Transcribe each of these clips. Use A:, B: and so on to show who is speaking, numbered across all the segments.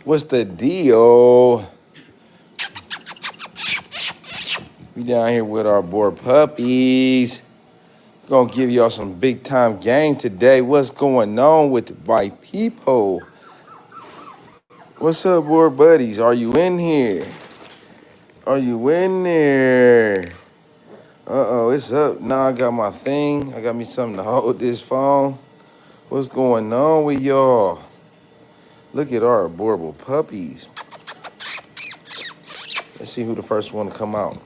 A: What's the deal? We down here with our boy puppies. Gonna give y'all some big time game today. What's going on with my people? What's up, boy buddies? Are you in here? Are you in there? Uh-oh, it's up. Now I got my thing. I got me something to hold this phone. What's going on with y'all? Look at our Boerboel puppies. Let's see who the first one to come out.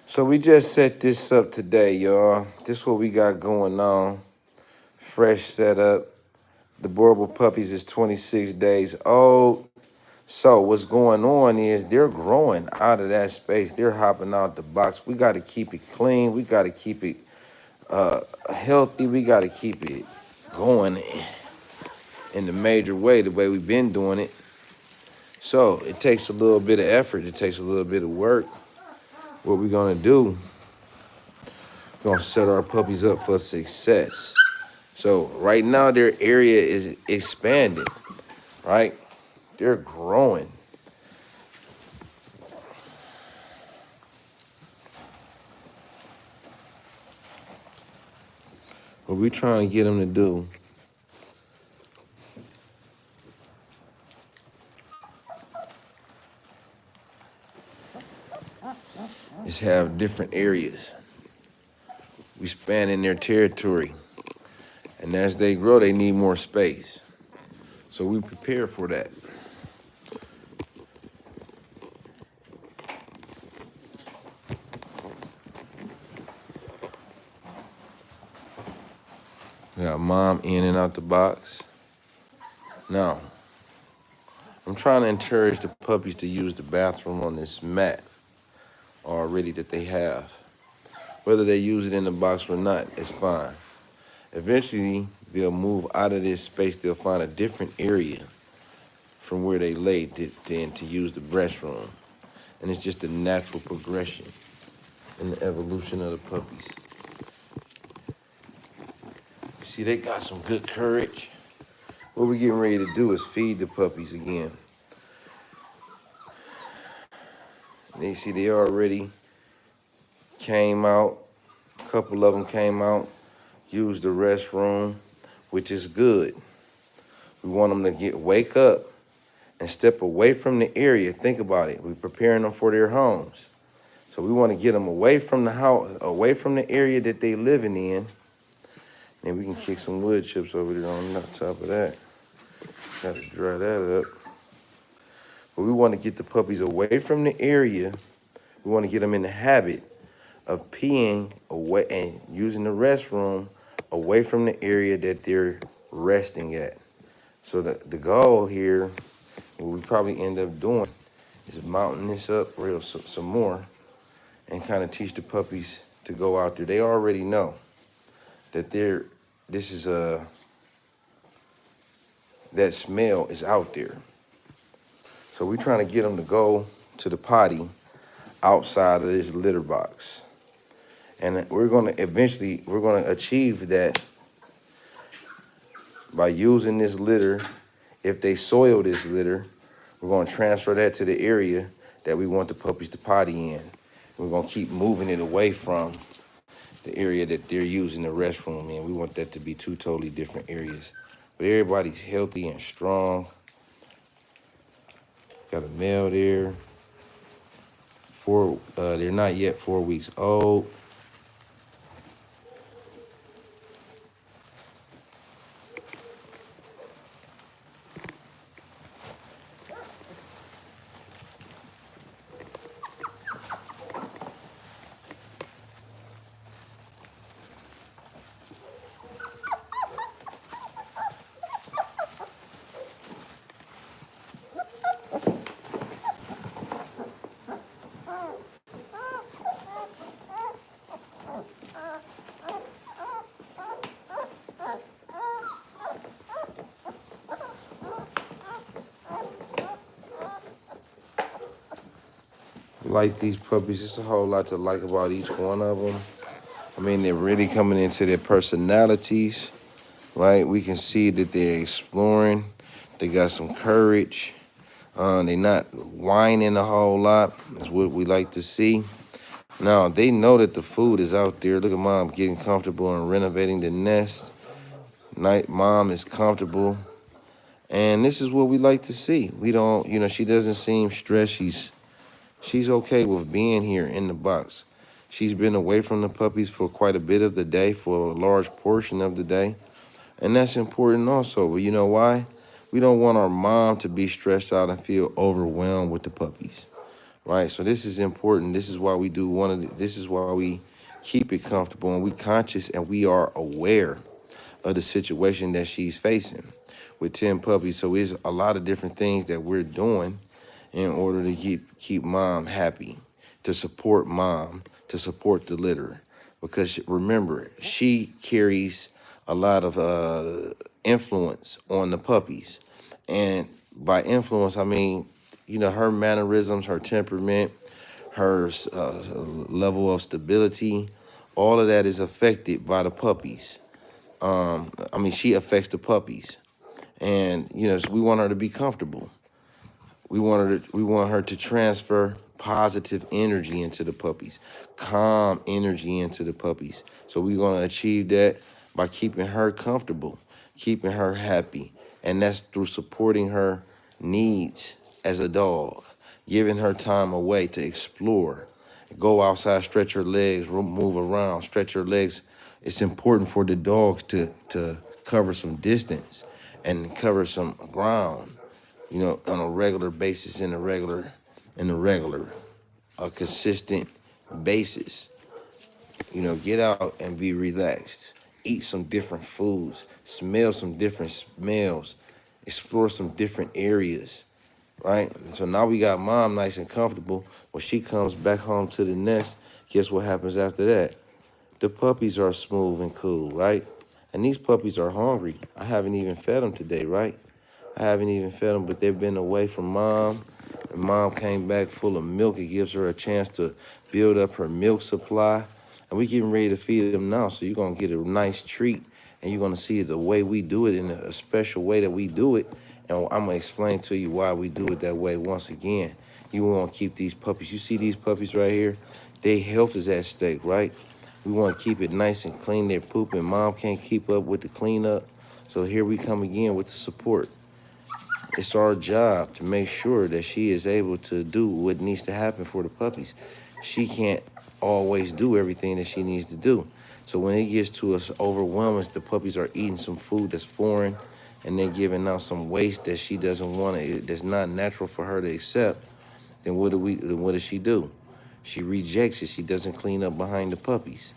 A: So we just set this up today, y'all. This is what we got going on. Fresh setup. The Boerboel puppies is 26 days old. So what's going on is they're growing out of that space. They're hopping out the box. We got to keep it clean. We got to keep it healthy. We got to keep it going in the major way, the way we've been doing it. So it takes a little bit of effort. It takes a little bit of work. What we're going to do, we're going to set our puppies up for success. So right now their area is expanding, right? They're growing. What we trying to get them to do is have different areas. We span in their territory. And as they grow, they need more space. So we prepare for that. We got mom in and out the box. Now, I'm trying to encourage the puppies to use the bathroom on this mat already that they have. Whether they use it in the box or not, it's fine. Eventually, they'll move out of this space. They'll find a different area from where they laid then to use the restroom. And it's just a natural progression in the evolution of the puppies. See, they got some good courage. What we're getting ready to do is feed the puppies again. And you see, they already came out. A couple of them came out, used the restroom, which is good. We want them to wake up and step away from the area. Think about it. We're preparing them for their homes. So we want to get them away from the house, away from the area that they living in. And we can kick some wood chips over there on the top of that. Got to dry that up. But we want to get the puppies away from the area. We want to get them in the habit of peeing away and using the restroom away from the area that they're resting at. So the goal here, what we probably end up doing, is mounting this up some more and kind of teach the puppies to go out there. They already know that that smell is out there. So we're trying to get them to go to the potty outside of this litter box. And we're going to achieve that by using this litter. If they soil this litter, we're going to transfer that to the area that we want the puppies to potty in. We're going to keep moving it away from the area that they're using the restroom in. We want that to be two totally different areas. But everybody's healthy and strong. Got a male there. They're not yet 4 weeks old. Like these puppies, it's a whole lot to like about each one of them. I mean, they're really coming into their personalities, right? We can see that they're exploring. They got some courage. They're not whining a whole lot. That's what we like to see. Now, they know that the food is out there. Look at mom getting comfortable and renovating the nest. Mom is comfortable. And this is what we like to see. We don't, she doesn't seem stressed. She's okay with being here in the box. She's been away from the puppies for quite a bit of the day, for a large portion of the day. And that's important also. But you know why? We don't want our mom to be stressed out and feel overwhelmed with the puppies, right? So this is important. This is why we do this is why we keep it comfortable, and we conscious and we are aware of the situation that she's facing with 10 puppies. So it's a lot of different things that we're doing in order to keep mom happy, to support mom, to support the litter. Because remember, she carries a lot of influence on the puppies. And by influence, I mean, her mannerisms, her temperament, her level of stability, all of that is affected by the puppies. She affects the puppies. And, so we want her to be comfortable. We want her to transfer positive energy into the puppies, calm energy into the puppies. So we're going to achieve that by keeping her comfortable, keeping her happy. And that's through supporting her needs as a dog, giving her time away to explore, go outside, stretch her legs, move around, stretch her legs. It's important for the dogs to cover some distance and cover some ground, on a regular basis, a consistent basis. Get out and be relaxed. Eat some different foods, smell some different smells, explore some different areas, right? So now we got mom nice and comfortable. When she comes back home to the nest, guess what happens after that? The puppies are smooth and cool, right? And these puppies are hungry. I haven't even fed them today, right? I haven't even fed them, but they've been away from mom. And mom came back full of milk. It gives her a chance to build up her milk supply. And we getting ready to feed them now. So you're going to get a nice treat. And you're going to see the way we do it in a special way that we do it. And I'm going to explain to you why we do it that way once again. You want to keep these puppies. You see these puppies right here? Their health is at stake, right? We want to keep it nice and clean. They're pooping. Mom can't keep up with the cleanup. So here we come again with the support. It's our job to make sure that she is able to do what needs to happen for the puppies. She can't always do everything that she needs to do. So when it gets to us overwhelming, the puppies are eating some food that's foreign and they're giving out some waste that she doesn't want to, that's not natural for her to accept, then what does she do? She rejects it. She doesn't clean up behind the puppies.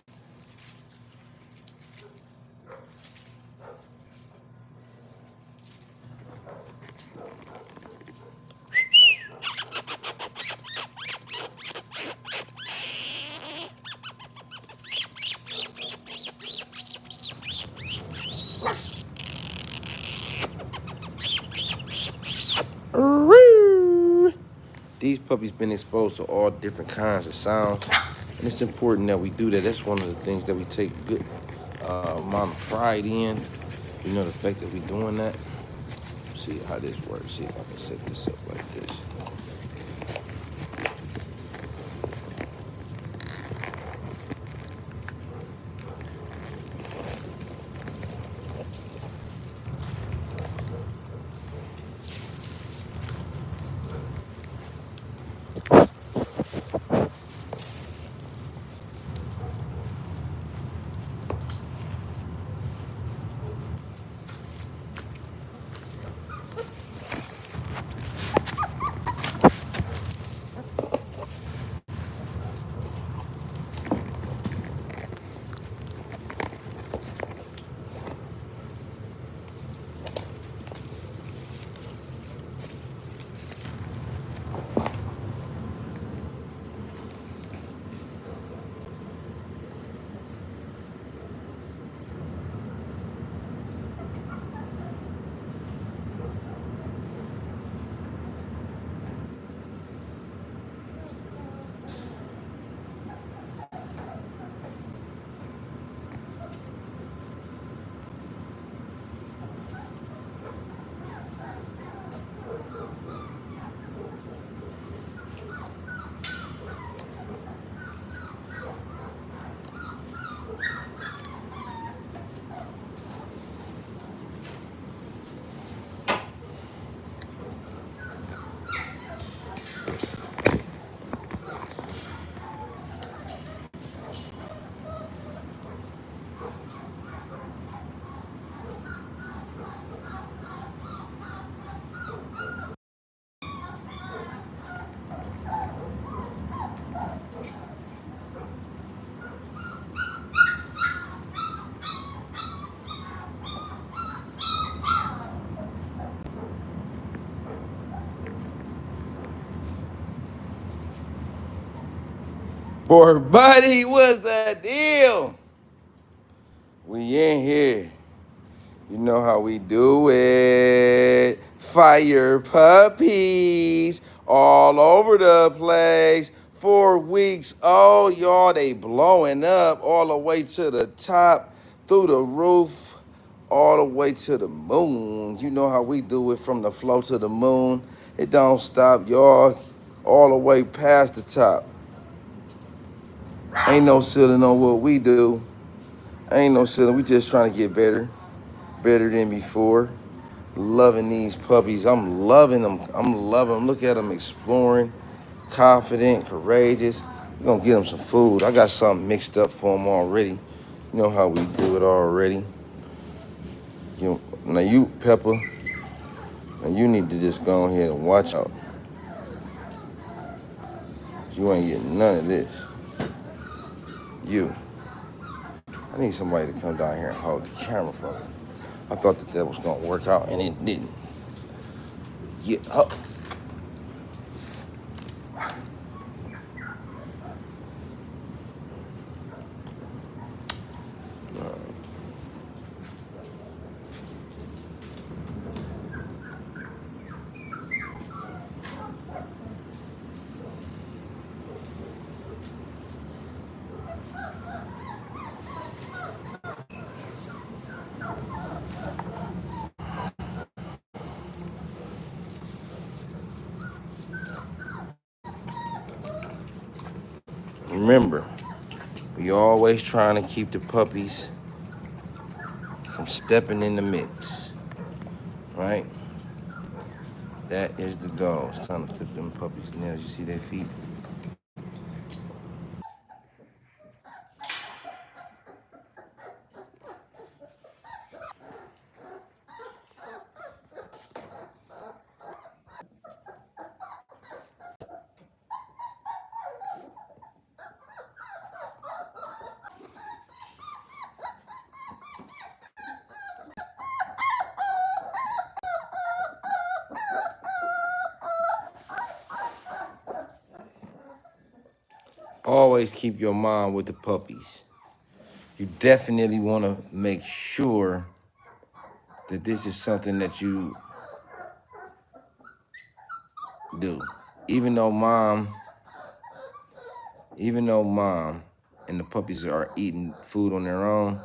A: These puppies been exposed to all different kinds of sounds, and it's important that we do that. That's one of the things that we take good amount of pride in. The fact that we're doing that. See how this works. See if I can set this up like this. Boy, buddy, what's the deal? We in here. You know how we do it. Fire puppies all over the place. 4 weeks old, y'all. They blowing up all the way to the top, through the roof, all the way to the moon. You know how we do it, from the floor to the moon. It don't stop, y'all. All the way past the top. Ain't no ceiling on what we do. Ain't no ceiling. We just trying to get better than before. Loving these puppies. I'm loving them. I'm loving them. Look at them exploring, confident, courageous. We're going to get them some food. I got something mixed up for them already. You know how we do it already. Now you, Pepper, now you need to just go ahead and watch out. You ain't getting none of this. You. I need somebody to come down here and hold the camera for me. I thought that was going to work out, and it didn't. Get up. Remember, we always trying to keep the puppies from stepping in the mix, right? That is the goal. It's time to clip them puppies' nails. You see their feet? Always keep your mind with the puppies. You definitely want to make sure that this is something that you do. Even though mom and the puppies are eating food on their own,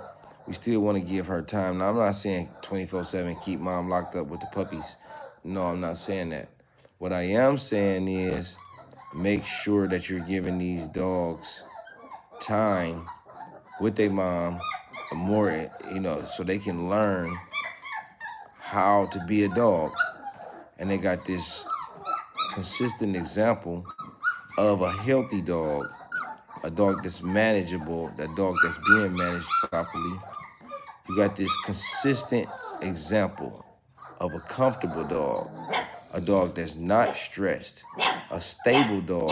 A: we still want to give her time. Now, I'm not saying 24/7 keep mom locked up with the puppies. No, I'm not saying that. What I am saying is make sure that you're giving these dogs time with their mom more, so they can learn how to be a dog. And they got this consistent example of a healthy dog, a dog that's manageable, a dog that's being managed properly. You got this consistent example of a comfortable dog, a dog that's not stressed, a stable dog.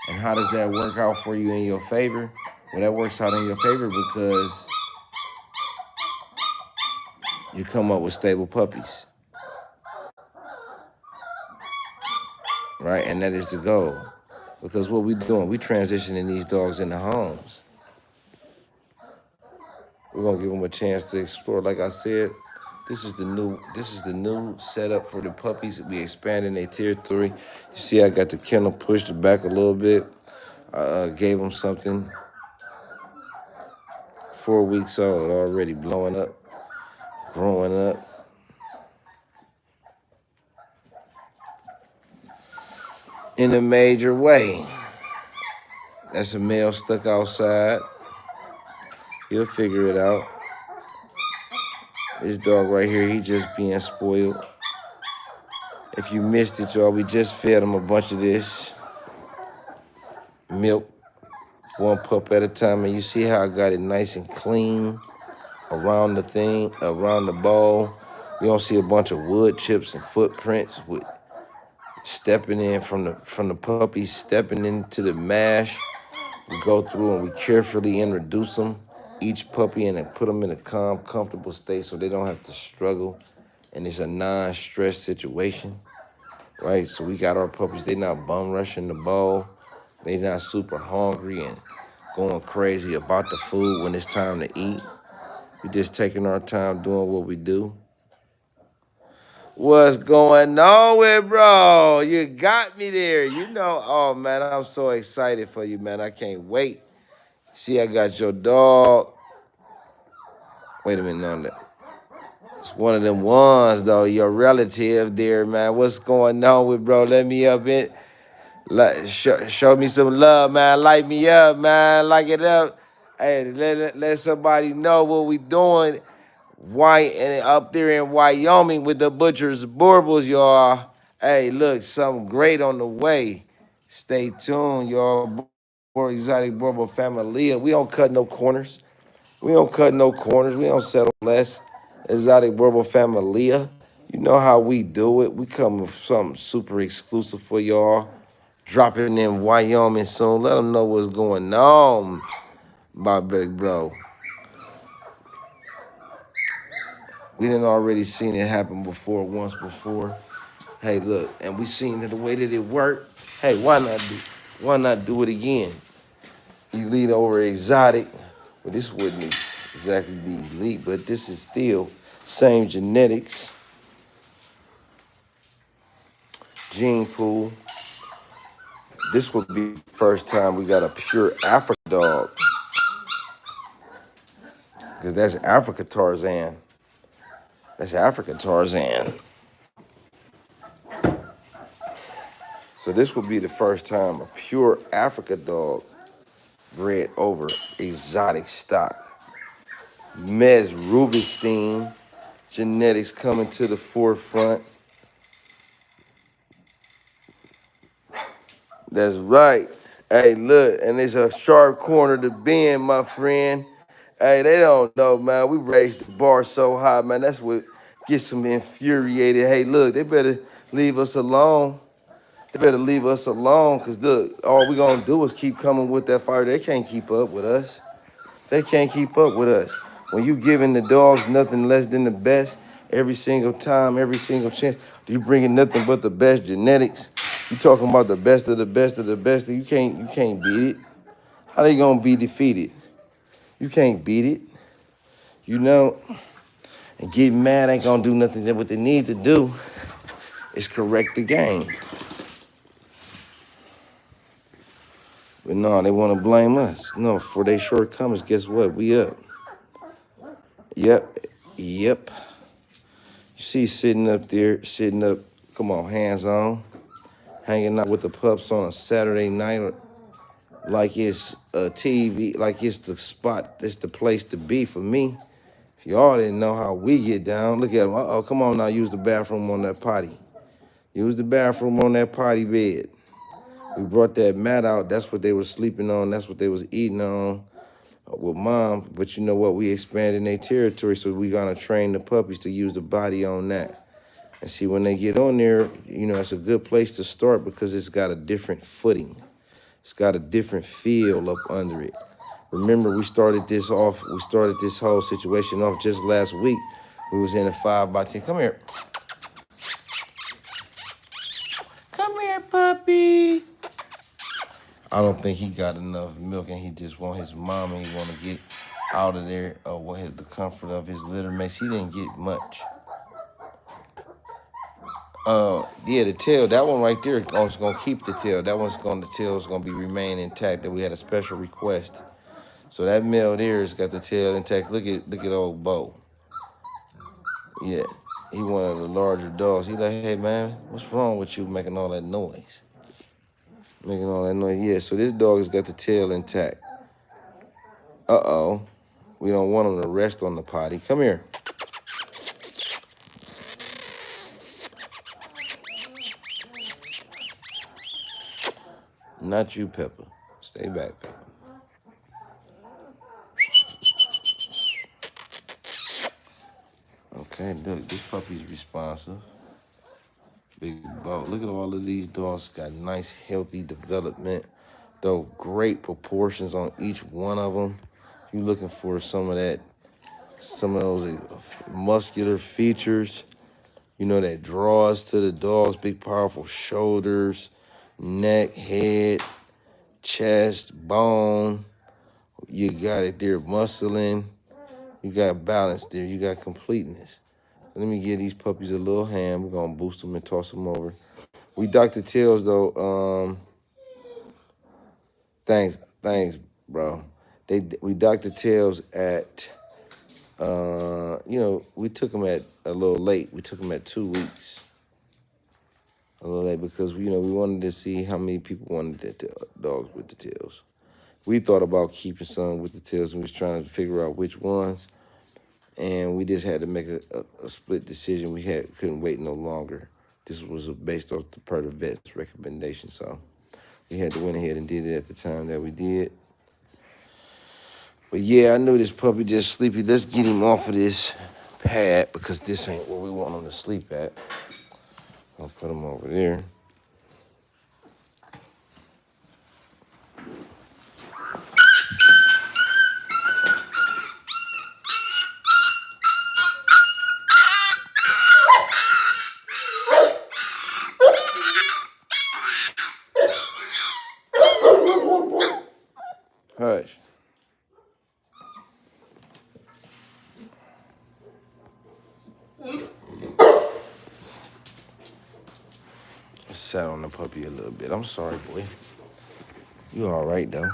A: And how does that work out for you in your favor? Well, that works out in your favor because you come up with stable puppies, right? And that is the goal. Because what we doing, we transitioning these dogs into homes. We're gonna give them a chance to explore. Like I said, this is the new setup for the puppies. We expanding their territory. You see, I got the kennel pushed back a little bit. Gave them something. 4 weeks old, already blowing up, growing up. In a major way. That's a male stuck outside. He'll figure it out. This dog right here, he just being spoiled. If you missed it, y'all, we just fed him a bunch of this milk, one pup at a time. And you see how I got it nice and clean around the bowl. You don't see a bunch of wood chips and footprints with stepping in from the puppies, stepping into the mash. We go through and we carefully introduce them, each puppy, and then put them in a calm, comfortable state so they don't have to struggle. And it's a non-stress situation, right? So we got our puppies, they not bum rushing the bowl. They not super hungry and going crazy about the food when it's time to eat. We just taking our time doing what we do. What's going on with bro? You got me there. You know, oh man, I'm so excited for you, man. I can't wait. See, I got your dog. Wait a minute on that. It's one of them ones though, your relative there, man. What's going on with bro? Let me up in. Show me some love, man. Light me up, man. Like it up. Hey, let somebody know what we doing. And up there in Wyoming with the butchers, Boerboels, y'all. Hey, look, something great on the way. Stay tuned, y'all. Exotic Boerboel family. We don't cut no corners. We don't cut no corners. We don't settle less. Exotic Boerboel family. You know how we do it. We come with something super exclusive for y'all. Dropping in Wyoming soon. Let them know what's going on, my big bro. We done already seen it happen before, once before. Hey, look, and we seen the way that it worked. Hey, why not do it again? Elite over exotic. Well, this wouldn't exactly be elite, but this is still same genetics. Gene pool. This would be the first time we got a pure Africa dog. Because that's Africa Tarzan. That's African Tarzan. So this will be the first time a pure Africa dog bred over exotic stock. Mez Rubinstein genetics coming to the forefront. That's right. Hey, look, and it's a sharp corner to bend, my friend. Hey, they don't know, man. We raised the bar so high, man. That's what gets them infuriated. Hey, look, they better leave us alone. They better leave us alone, because, look, all we going to do is keep coming with that fire. They can't keep up with us. They can't keep up with us. When you giving the dogs nothing less than the best every single time, every single chance, you bringing nothing but the best genetics. You talking about the best of the best of the best. You can't beat it. How they gonna be defeated? You can't beat it. You know, and getting mad ain't gonna do nothing. What they need to do is correct the game. But no, they want to blame us. No, for their shortcomings, guess what? We up. Yep. You see sitting up there, come on, hands on, hanging out with the pups on a Saturday night, like it's a TV, like it's the spot, it's the place to be for me. If y'all didn't know how we get down, look at them. Uh-oh, come on now, use the bathroom on that potty. Use the bathroom on that potty bed. We brought that mat out. That's what they were sleeping on. That's what they was eating on with mom. But you know what? We expanded their territory, so we gonna train the puppies to use the body on that. And see, when they get on there, you know, it's a good place to start because it's got a different footing. It's got a different feel up under it. Remember, we started this whole situation off just last week. We was in a 5x10. Come here. Come here, puppy. I don't think he got enough milk, and he just want his mom, and he want to get out of there with the comfort of his litter mates. He didn't get much. Yeah, the tail, that one right there is gonna keep the tail. The tail is gonna be remain intact. That we had a special request. So that male there has got the tail intact. Look at old Bo. Yeah, he one of the larger dogs. He like, hey man, what's wrong with you making all that noise? Yeah, so this dog has got the tail intact. Uh-oh. We don't want him to rest on the potty. Come here. Not you, Pepper. Stay back, Pepper. Okay, look, this puppy's responsive. Big Bo. Look at all of these dogs. Got nice, healthy development. Though great proportions on each one of them. You looking for some of those muscular features, you know, that draws to the dogs. Big, powerful shoulders, neck, head, chest, bone. You got it there, muscling. You got balance there. You got completeness. Let me give these puppies a little hand. We're gonna boost them and toss them over. We Dr. Tails though. Thanks, bro. We Dr. Tails at we took them at a little late. We took them at 2 weeks. A little late because we wanted to see how many people wanted the dogs with the tails. We thought about keeping some with the tails and we was trying to figure out which ones. And we just had to make a split decision. We couldn't wait no longer. This was based off the vet's recommendation. So we had to went ahead and did it at the time that we did. But yeah, I knew this puppy just sleepy. Let's get him off of this pad because this ain't where we want him to sleep at. I'll put him over there. Hush. Sat on the puppy a little bit. I'm sorry, boy. You all right, though.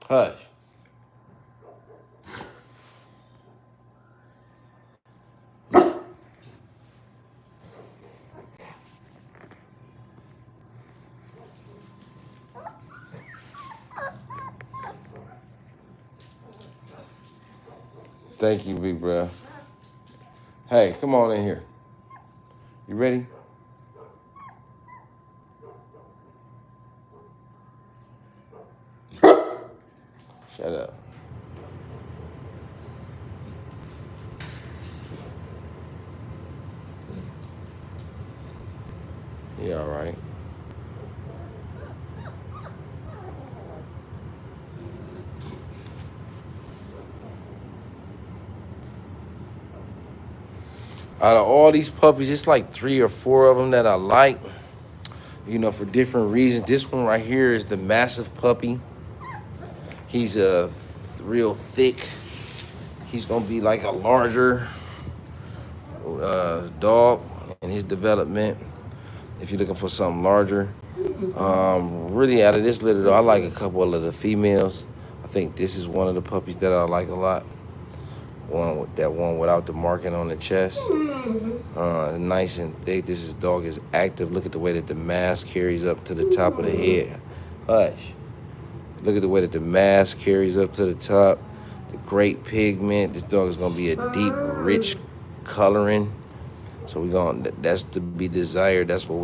A: Hush. Thank you, big bro. Hey, come on in here. You ready? Shut up. You all right? Out of all these puppies, it's like 3 or 4 of them that I like, for different reasons. This one right here is the massive puppy. He's real thick. He's gonna be like a larger dog in his development. If you're looking for something larger, really out of this litter though, I like a couple of the females. I think this is one of the puppies that I like a lot. One without the marking on the chest. Nice and thick. This dog is active. Look at the way that the mask carries up to the top of the head. Hush. Look at the way that the mask carries up to the top. The great pigment. This dog is gonna be a deep, rich coloring. So that's to be desired. That's what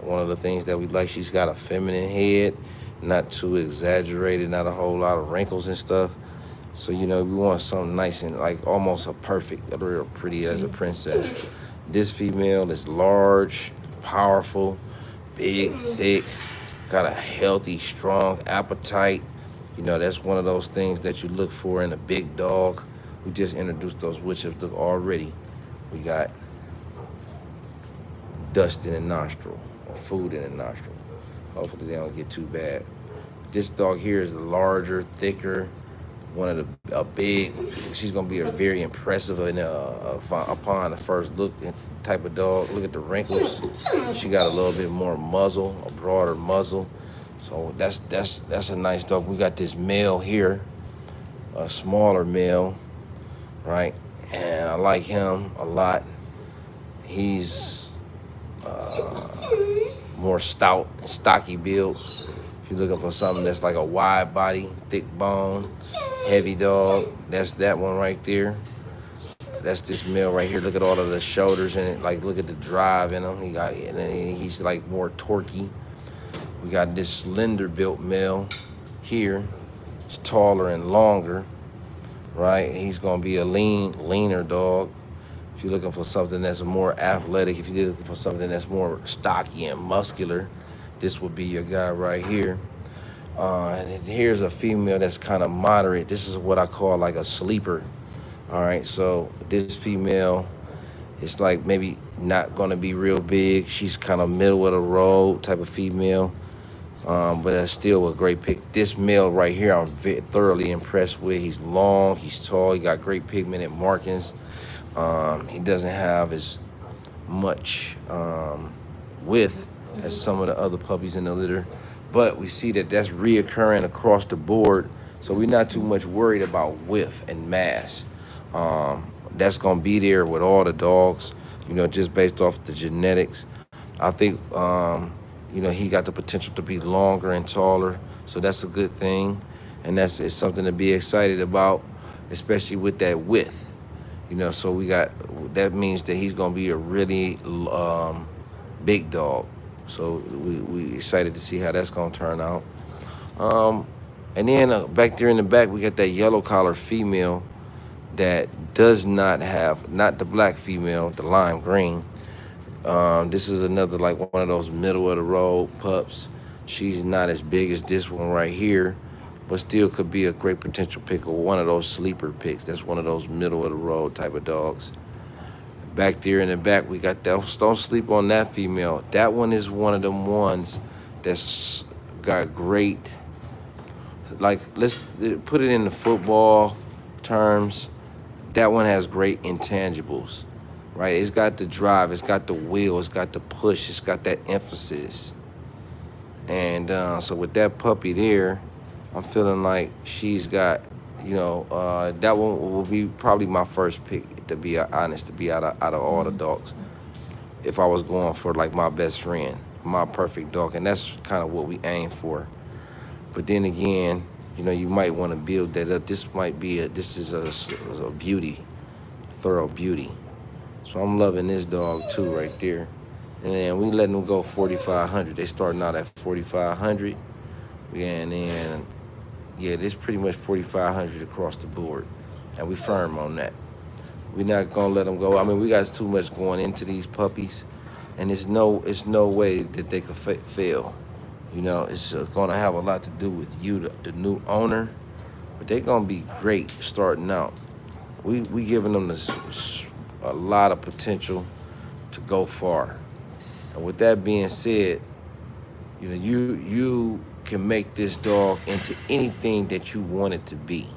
A: one of the things that we like. She's got a feminine head, not too exaggerated, not a whole lot of wrinkles and stuff. So, we want something nice and like almost real pretty as a princess. This female is large, powerful, big, thick, got a healthy, strong appetite. That's one of those things that you look for in a big dog. We just introduced those witches already. We got dust in the nostril or food in the nostril. Hopefully they don't get too bad. This dog here is larger, thicker, she's gonna be a very impressive and upon the first look type of dog. Look at the wrinkles. She got a little bit more muzzle, a broader muzzle. So that's a nice dog. We got this male here, a smaller male, right? And I like him a lot. He's more stout and stocky build. If you're looking for something that's like a wide body, thick bone, heavy dog, that's that one right there. That's this male right here. Look at all of the shoulders in it. Like, look at the drive in him. He's like more torquey. We got this slender built male here. It's taller and longer, right? He's gonna be a leaner dog. If you're looking for something that's more athletic, if you're looking for something that's more stocky and muscular, this would be your guy right here. And here's a female that's kind of moderate. This is what I call like a sleeper. All right, so this female, it's like maybe not gonna be real big. She's kind of middle of the road type of female, but that's still a great pick. This male right here, I'm thoroughly impressed with. He's long, he's tall, he got great pigmented markings. He doesn't have as much width as some of the other puppies in the litter, but we see that that's reoccurring across the board, so we're not too much worried about width and mass. That's gonna be there with all the dogs, just based off the genetics. I think he got the potential to be longer and taller, so that's a good thing, and it's something to be excited about, especially with that width. So that means that he's gonna be a really big dog. So we excited to see how that's gonna turn out. And then back there in the back, we got that yellow collar female that does not have, not the black female, the lime green. This is another like one of those middle of the road pups. She's not as big as this one right here, but still could be a great potential pick or one of those sleeper picks. That's one of those middle of the road type of dogs. Back there in the back, we got that. Don't sleep on that female. That one is one of them ones that's got great, like, let's put it in the football terms. That one has great intangibles, right? It's got the drive, it's got the will, it's got the push, it's got that emphasis. And so with that puppy there, I'm feeling like she's got, that one will be probably my first pick, to be honest, to be out of all the dogs. If I was going for like my best friend, my perfect dog, and that's kind of what we aim for. But then again, you might want to build that up. This is a beauty, thorough beauty. So I'm loving this dog too right there. And then we letting them go 4,500. They starting out at 4,500. And then, yeah, this pretty much 4,500 across the board. And we firm on that. We're not gonna let them go. I mean, we got too much going into these puppies, and it's no way that they could fail. It's gonna have a lot to do with you, the new owner, but they're gonna be great starting out. We giving them a lot of potential to go far. And with that being said, you can make this dog into anything that you want it to be.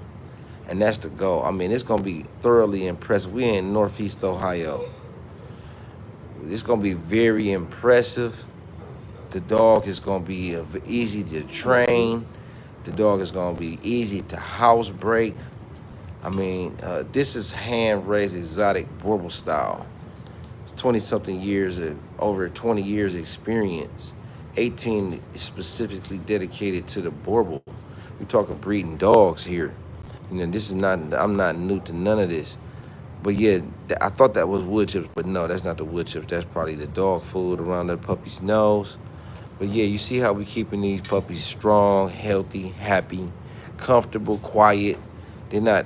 A: And that's the goal. I mean, it's going to be thoroughly impressive. We're in Northeast Ohio. It's going to be very impressive. The dog is going to be easy to train. The dog is going to be easy to house break. I mean, this is hand-raised exotic Boerboel style. 20-something years, over 20 years experience. 18 specifically dedicated to the Boerboel. We're talking breeding dogs here. This is not, I'm not new to none of this. But yeah, I thought that was wood chips, but no, that's not the wood chips. That's probably the dog food around the puppy's nose. But yeah, you see how we keeping these puppies strong, healthy, happy, comfortable, quiet. They're not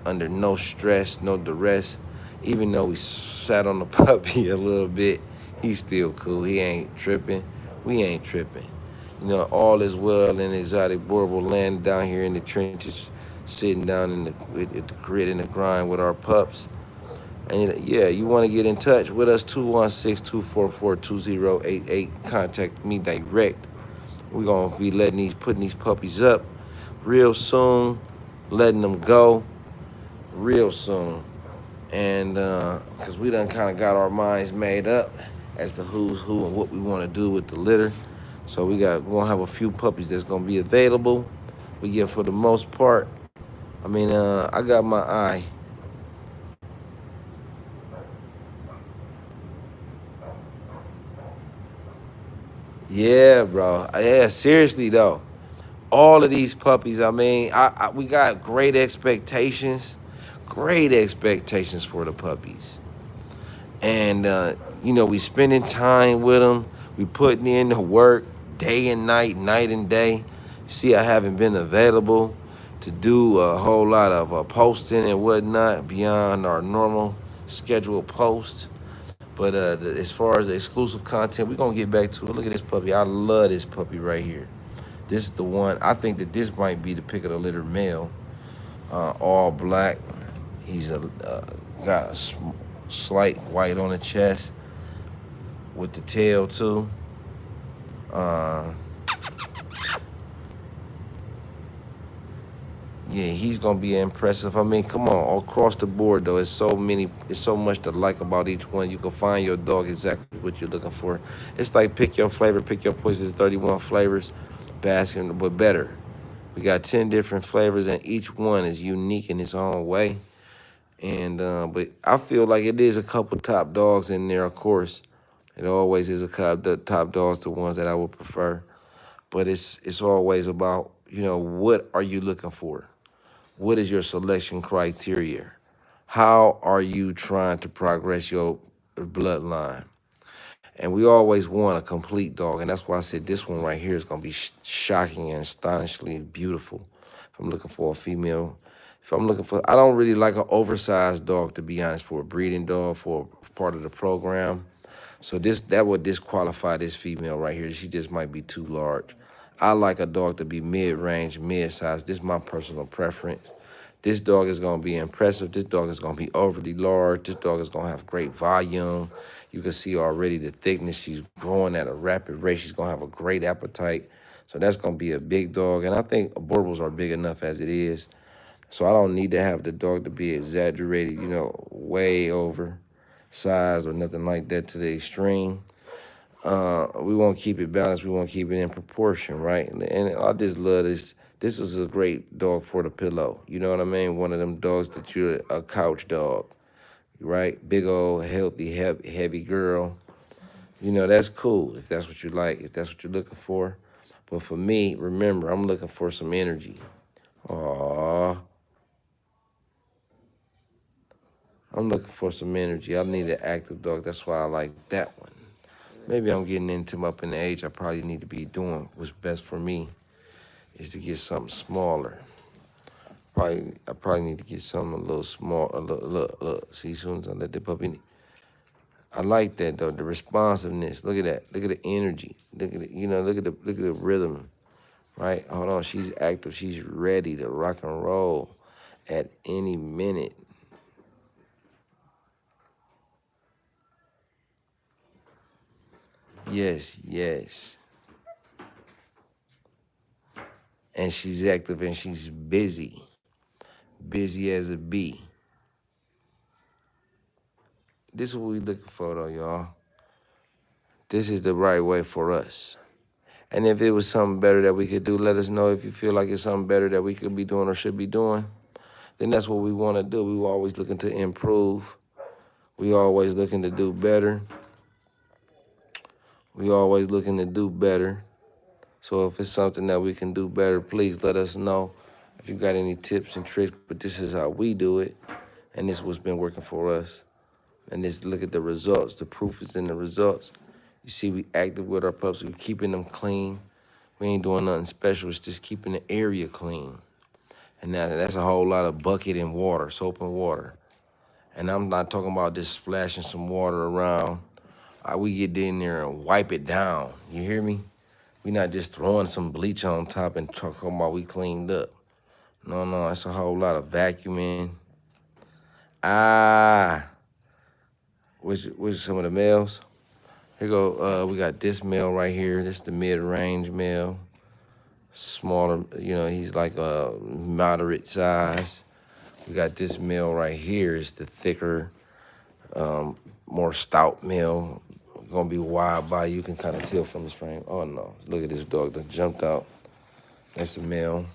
A: under no stress, no duress. Even though we sat on the puppy a little bit, he's still cool. He ain't tripping. We ain't tripping. All is well in exotic Boerboel land down here in the trenches, sitting down at the grit and the grind with our pups. And yeah, you want to get in touch with us, 216-244-2088. Contact me direct. We're going to be putting these puppies up real soon, letting them go real soon. And because we done kind of got our minds made up as to who's who and what we want to do with the litter. So we're going to have a few puppies that's going to be available. But yeah, for the most part, I mean, I got my eye. Yeah, bro. Yeah, seriously, though. All of these puppies, I mean, we got great expectations for the puppies. And, we spending time with them. We putting in the work day and night and day. See, I haven't been available to do a whole lot of posting and whatnot beyond our normal scheduled posts. But as far as the exclusive content, we're going to get back to it. Look at this puppy. I love this puppy right here. This is the one. I think that this might be the pick of the litter male. All black. He's got a slight white on the chest with the tail too. Yeah, he's gonna be impressive. I mean, come on, across the board though, it's so much to like about each one. You can find your dog exactly what you're looking for. It's like pick your flavor, pick your poison. 31 flavors, basking, but better. We got 10 different flavors, and each one is unique in its own way. And but I feel like it is a couple top dogs in there, of course. It always is the top dogs, the ones that I would prefer. But it's always about, what are you looking for? What is your selection criteria? How are you trying to progress your bloodline? And we always want a complete dog, and that's why I said this one right here is gonna be shocking and astonishingly beautiful. If I'm looking for a female, I don't really like an oversized dog, to be honest, for a breeding dog, for part of the program. So that would disqualify this female right here. She just might be too large. I like a dog to be mid-range, mid-size. This is my personal preference. This dog is going to be impressive. This dog is going to be overly large. This dog is going to have great volume. You can see already the thickness. She's growing at a rapid rate. She's going to have a great appetite. So that's going to be a big dog. And I think Boerboels are big enough as it is. So I don't need to have the dog to be exaggerated, way over size or nothing like that to the extreme. We want to keep it balanced. We want to keep it in proportion, right? And I just love this. This is a great dog for the pillow. You know what I mean? One of them dogs that you're a couch dog, right? Big old, healthy, heavy girl. That's cool if that's what you like, if that's what you're looking for. But for me, remember, I'm looking for some energy. Aww. I'm looking for some energy. I need an active dog. That's why I like that one. Maybe I'm getting into him up in the age I probably need to be doing. What's best for me is to get something smaller. I probably need to get something a little small. Look. See, as soon as I let the puppy, I like that though. The responsiveness. Look at that. Look at the energy. Look at it. Look at the rhythm. Right. Hold on. She's active. She's ready to rock and roll at any minute. Yes. And she's active and she's busy. Busy as a bee. This is what we looking for though, y'all. This is the right way for us. And if it was something better that we could do, let us know. If you feel like it's something better that we could be doing or should be doing, then that's what we want to do. We were always looking to improve. We always looking to do better. We always looking to do better. So if it's something that we can do better, please let us know. If you got any tips and tricks, but this is how we do it. And this is what's been working for us. And just look at the results. The proof is in the results. You see, we active with our pups. We keeping them clean. We ain't doing nothing special. It's just keeping the area clean. And that's a whole lot of bucket and water, soap and water. And I'm not talking about just splashing some water around. We get in there and wipe it down. You hear me? We not just throwing some bleach on top and talking about we cleaned up. No, it's a whole lot of vacuuming. Which some of the males? Here go, we got this male right here. This is the mid-range male. Smaller, he's like a moderate size. We got this male right here. It's the thicker, more stout male. Gonna be wide body. You can kind of tell from his frame. Oh no, look at this dog that jumped out. That's a male.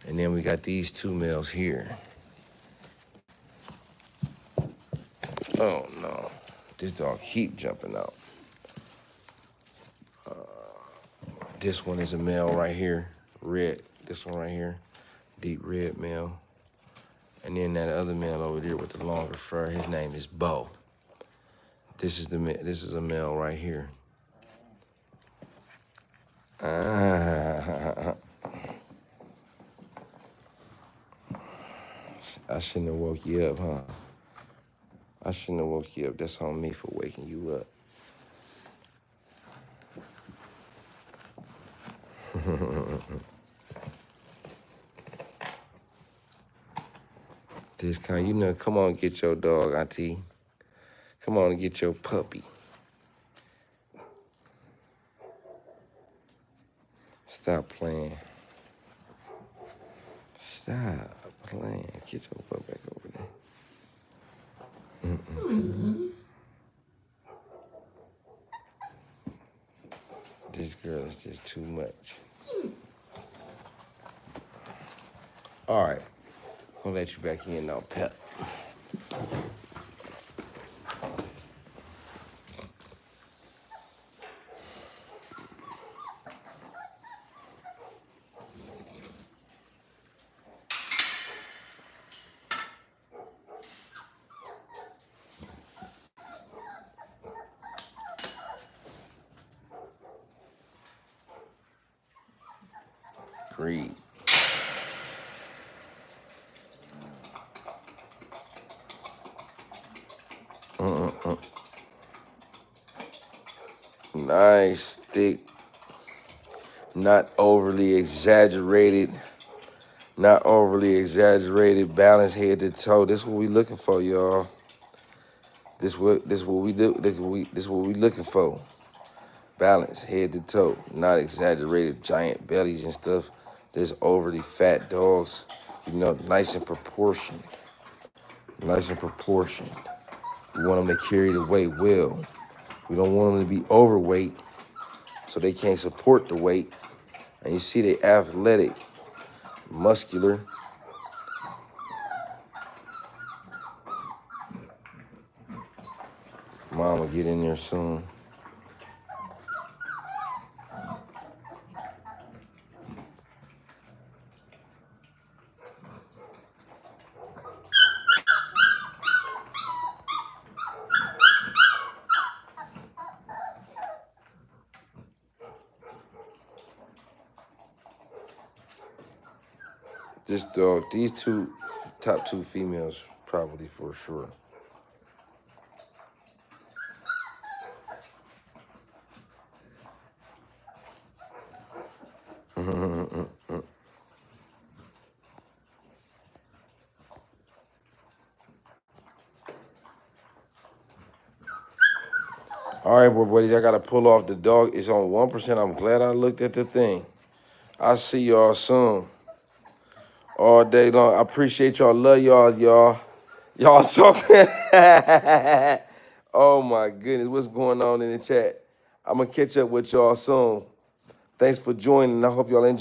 A: And then we got these two males here. Oh no, this dog keep jumping out. This one is a male right here, red. This one right here, deep red male. And then that other male over there with the longer fur, his name is Bo. This is a male right here. I shouldn't have woke you up, huh? I shouldn't have woke you up. That's on me for waking you up. This kind, you know, come on, get your dog, Auntie. Come on and get your puppy. Stop playing. Stop playing. Get your butt back over there. This girl is just too much. All right. I'm gonna let you back in now, pet. Greed. Nice, thick, not overly exaggerated, balance head to toe. This is what we looking for, y'all. This what we do. This what we looking for. Balance head to toe, not exaggerated giant bellies and stuff. There's overly fat dogs, you know, nice and proportioned. Nice and proportioned. We want them to carry the weight well. We don't want them to be overweight so they can't support the weight. And you see they athletic, muscular. Mom will get in there soon. This dog, these top two females, probably for sure. All right, boy, buddies, I got to pull off. The dog. It's on 1%. I'm glad I looked at the thing. I'll see y'all soon. All day long. I appreciate y'all. Love y'all, y'all. Y'all so... Oh, my goodness. What's going on in the chat? I'm going to catch up with y'all soon. Thanks for joining. I hope y'all enjoy.